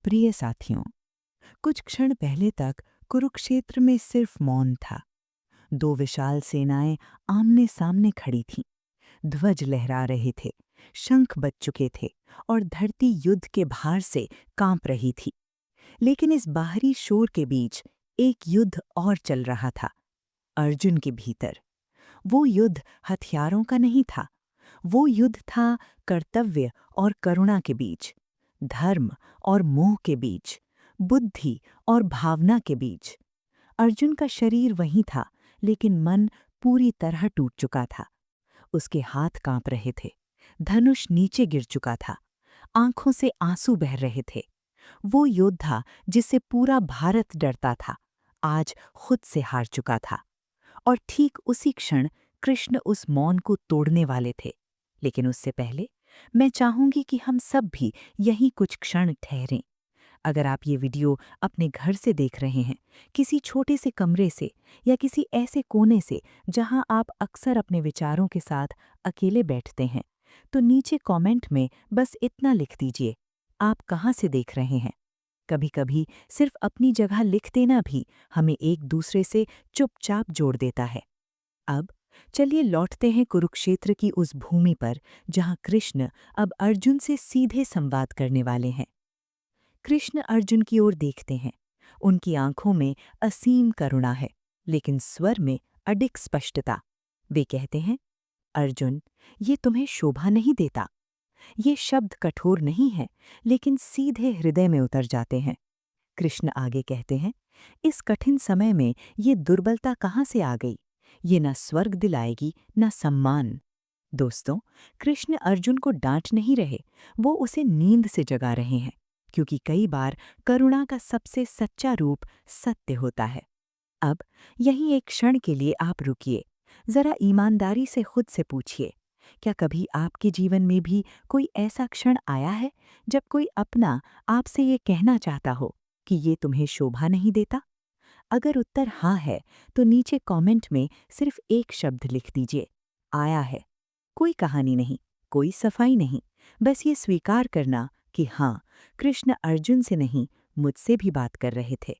प्रिय साथियों, कुछ क्षण पहले तक कुरुक्षेत्र में सिर्फ मौन था। दो विशाल सेनाएं आमने सामने खड़ी थीं। ध्वज लहरा रहे थे, शंख बज चुके थे और धरती युद्ध के भार से कांप रही थी। लेकिन इस बाहरी शोर के बीच एक युद्ध और चल रहा था, अर्जुन के भीतर। वो युद्ध हथियारों का नहीं था, वो युद्ध था कर्तव्य और करुणा के बीच, धर्म और मोह के बीच, बुद्धि और भावना के बीच। अर्जुन का शरीर वहीं था, लेकिन मन पूरी तरह टूट चुका था। उसके हाथ कांप रहे थे, धनुष नीचे गिर चुका था, आंखों से आंसू बह रहे थे। वो योद्धा जिससे पूरा भारत डरता था, आज खुद से हार चुका था। और ठीक उसी क्षण कृष्ण उस मौन को तोड़ने वाले थे। लेकिन उससे पहले मैं चाहूंगी कि हम सब भी यहीं कुछ क्षण ठहरें। अगर आप ये वीडियो अपने घर से देख रहे हैं, किसी छोटे से कमरे से या किसी ऐसे कोने से जहां आप अक्सर अपने विचारों के साथ अकेले बैठते हैं, तो नीचे कमेंट में बस इतना लिख दीजिए, आप कहाँ से देख रहे हैं। कभी-कभी सिर्फ अपनी जगह लिख देना भी हमें एक दूसरे से चुपचाप जोड़ देता है। अब चलिए लौटते हैं कुरुक्षेत्र की उस भूमि पर जहां कृष्ण अब अर्जुन से सीधे संवाद करने वाले हैं। कृष्ण अर्जुन की ओर देखते हैं। उनकी आंखों में असीम करुणा है, लेकिन स्वर में अडिग स्पष्टता। वे कहते हैं, अर्जुन, ये तुम्हें शोभा नहीं देता। ये शब्द कठोर नहीं है, लेकिन सीधे हृदय में उतर जाते हैं। कृष्ण आगे कहते हैं, इस कठिन समय में ये दुर्बलता कहाँ से आ गई? ये न स्वर्ग दिलाएगी, न सम्मान। दोस्तों, कृष्ण अर्जुन को डांट नहीं रहे, वो उसे नींद से जगा रहे हैं, क्योंकि कई बार करुणा का सबसे सच्चा रूप सत्य होता है। अब यहीं एक क्षण के लिए आप रुकिए, जरा ईमानदारी से खुद से पूछिए, क्या कभी आपके जीवन में भी कोई ऐसा क्षण आया है जब कोई अपना आपसे ये कहना चाहता हो कि ये तुम्हें शोभा नहीं देता? अगर उत्तर हाँ है, तो नीचे कमेंट में सिर्फ एक शब्द लिख दीजिए, आया है। कोई कहानी नहीं, कोई सफाई नहीं, बस ये स्वीकार करना कि हाँ, कृष्ण अर्जुन से नहीं, मुझसे भी बात कर रहे थे।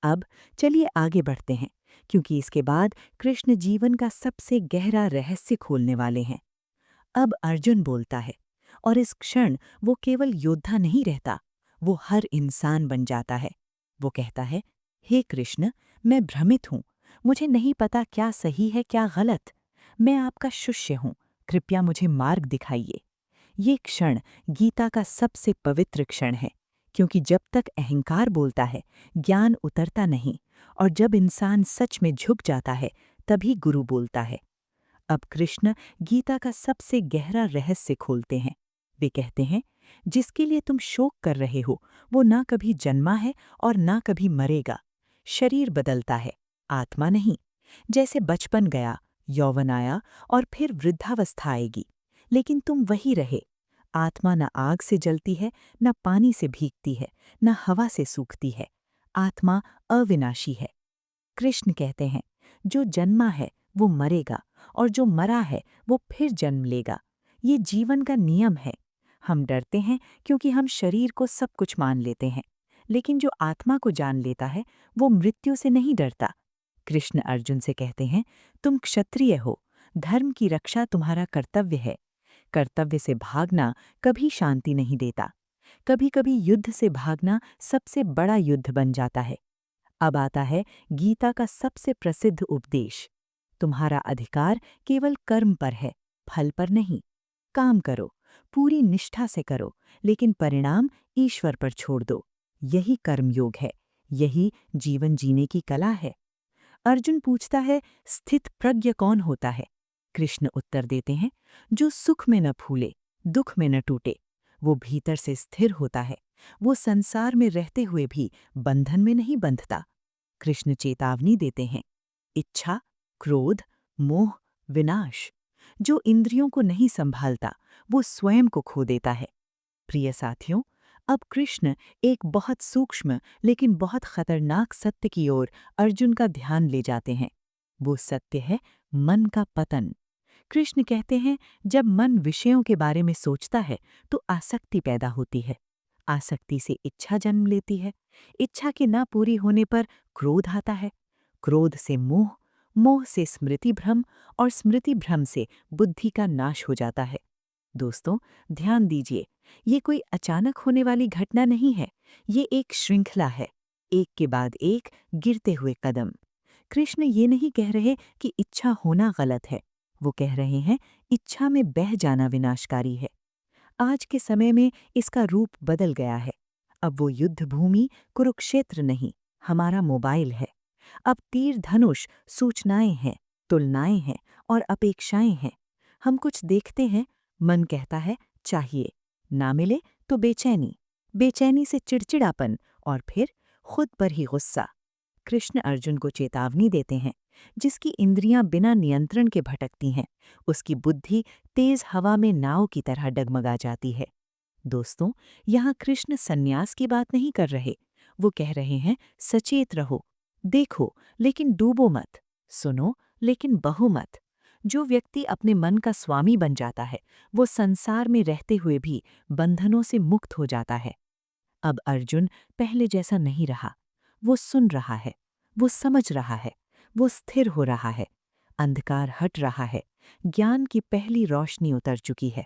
अब चलिए आगे बढ़ते हैं, क्योंकि इसके बाद कृष्ण जीवन का सबसे गहरा रहस्य खोलने वाले हैं। अब अर्जुन बोलता है, और इस क्षण वो केवल योद्धा नहीं रहता, वो हर इंसान बन जाता है। वो कहता है, हे कृष्ण, मैं भ्रमित हूँ, मुझे नहीं पता क्या सही है क्या गलत। मैं आपका शिष्य हूँ, कृपया मुझे मार्ग दिखाइए। ये क्षण गीता का सबसे पवित्र क्षण है, क्योंकि जब तक अहंकार बोलता है, ज्ञान उतरता नहीं, और जब इंसान सच में झुक जाता है, तभी गुरु बोलता है। अब कृष्ण गीता का सबसे गहरा रहस्य खोलते हैं। वे कहते हैं, जिसके लिए तुम शोक कर रहे हो, वो ना कभी जन्मा है और ना कभी मरेगा। शरीर बदलता है, आत्मा नहीं। जैसे बचपन गया, यौवन आया और फिर वृद्धावस्था आएगी, लेकिन तुम वही रहे। आत्मा न आग से जलती है, न पानी से भीगती है, न हवा से सूखती है। आत्मा अविनाशी है। कृष्ण कहते हैं, जो जन्मा है वो मरेगा, और जो मरा है वो फिर जन्म लेगा। ये जीवन का नियम है। हम डरते हैं क्योंकि हम शरीर को सब कुछ मान लेते हैं, लेकिन जो आत्मा को जान लेता है वो मृत्यु से नहीं डरता। कृष्ण अर्जुन से कहते हैं, तुम क्षत्रिय हो, धर्म की रक्षा तुम्हारा कर्तव्य है। कर्तव्य से भागना कभी शांति नहीं देता। कभी कभी युद्ध से भागना सबसे बड़ा युद्ध बन जाता है। अब आता है गीता का सबसे प्रसिद्ध उपदेश, तुम्हारा अधिकार केवल कर्म पर है, फल पर नहीं। काम करो, पूरी निष्ठा से करो, लेकिन परिणाम ईश्वर पर छोड़ दो। यही कर्मयोग है, यही जीवन जीने की कला है। अर्जुन पूछता है, स्थित प्रज्ञ कौन होता है? कृष्ण उत्तर देते हैं, जो सुख में न फूले, दुख में न टूटे। वो भीतर से स्थिर होता है। वो संसार में रहते हुए भी बंधन में नहीं बंधता। कृष्ण चेतावनी देते हैं, इच्छा, क्रोध, मोह, विनाश। जो इंद्रियों को नहीं संभालता, वो स्वयं को खो देता है। प्रिय साथियों, अब कृष्ण एक बहुत सूक्ष्म लेकिन बहुत खतरनाक सत्य की ओर अर्जुन का ध्यान ले जाते हैं। वो सत्य है मन का पतन। कृष्ण कहते हैं, जब मन विषयों के बारे में सोचता है तो आसक्ति पैदा होती है। आसक्ति से इच्छा जन्म लेती है। इच्छा के ना पूरी होने पर क्रोध आता है। क्रोध से मोह, मोह से स्मृति भ्रम और स्मृति भ्रम से बुद्धि का नाश हो जाता है। दोस्तों, ध्यान दीजिए, ये कोई अचानक होने वाली घटना नहीं है। ये एक श्रृंखला है, एक के बाद एक गिरते हुए कदम। कृष्ण ये नहीं कह रहे कि इच्छा होना गलत है। वो कह रहे हैं इच्छा में बह जाना विनाशकारी है। आज के समय में इसका रूप बदल गया है। अब वो युद्ध भूमि कुरुक्षेत्र नहीं, हमारा मोबाइल है। अब तीर धनुष सूचनाएं हैं, तुलनाएं हैं और अपेक्षाएं हैं। हम कुछ देखते हैं, मन कहता है चाहिए, ना मिले तो बेचैनी, बेचैनी से चिड़चिड़ापन और फिर खुद पर ही गुस्सा। कृष्ण अर्जुन को चेतावनी देते हैं, जिसकी इंद्रियां बिना नियंत्रण के भटकती हैं, उसकी बुद्धि तेज हवा में नाव की तरह डगमगा जाती है। दोस्तों, यहाँ कृष्ण संन्यास की बात नहीं कर रहे। वो कह रहे हैं सचेत रहो, देखो लेकिन डूबो मत, सुनो लेकिन बहो मत। जो व्यक्ति अपने मन का स्वामी बन जाता है, वो संसार में रहते हुए भी बंधनों से मुक्त हो जाता है। अब अर्जुन पहले जैसा नहीं रहा। वो सुन रहा है, वो समझ रहा है, वो स्थिर हो रहा है। अंधकार हट रहा है, ज्ञान की पहली रोशनी उतर चुकी है।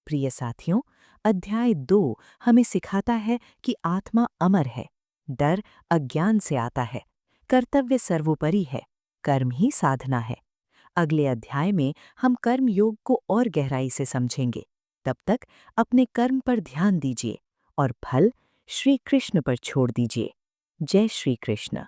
प्रिय साथियों, अध्याय 2 हमें सिखाता है कि आत्मा अमर है। डर अज्ञान से आता है, कर्तव्य सर्वोपरि है, कर्म ही साधना है। अगले अध्याय में हम कर्म योग को और गहराई से समझेंगे। तब तक अपने कर्म पर ध्यान दीजिए और फल श्री कृष्ण पर छोड़ दीजिए। जय श्री कृष्ण।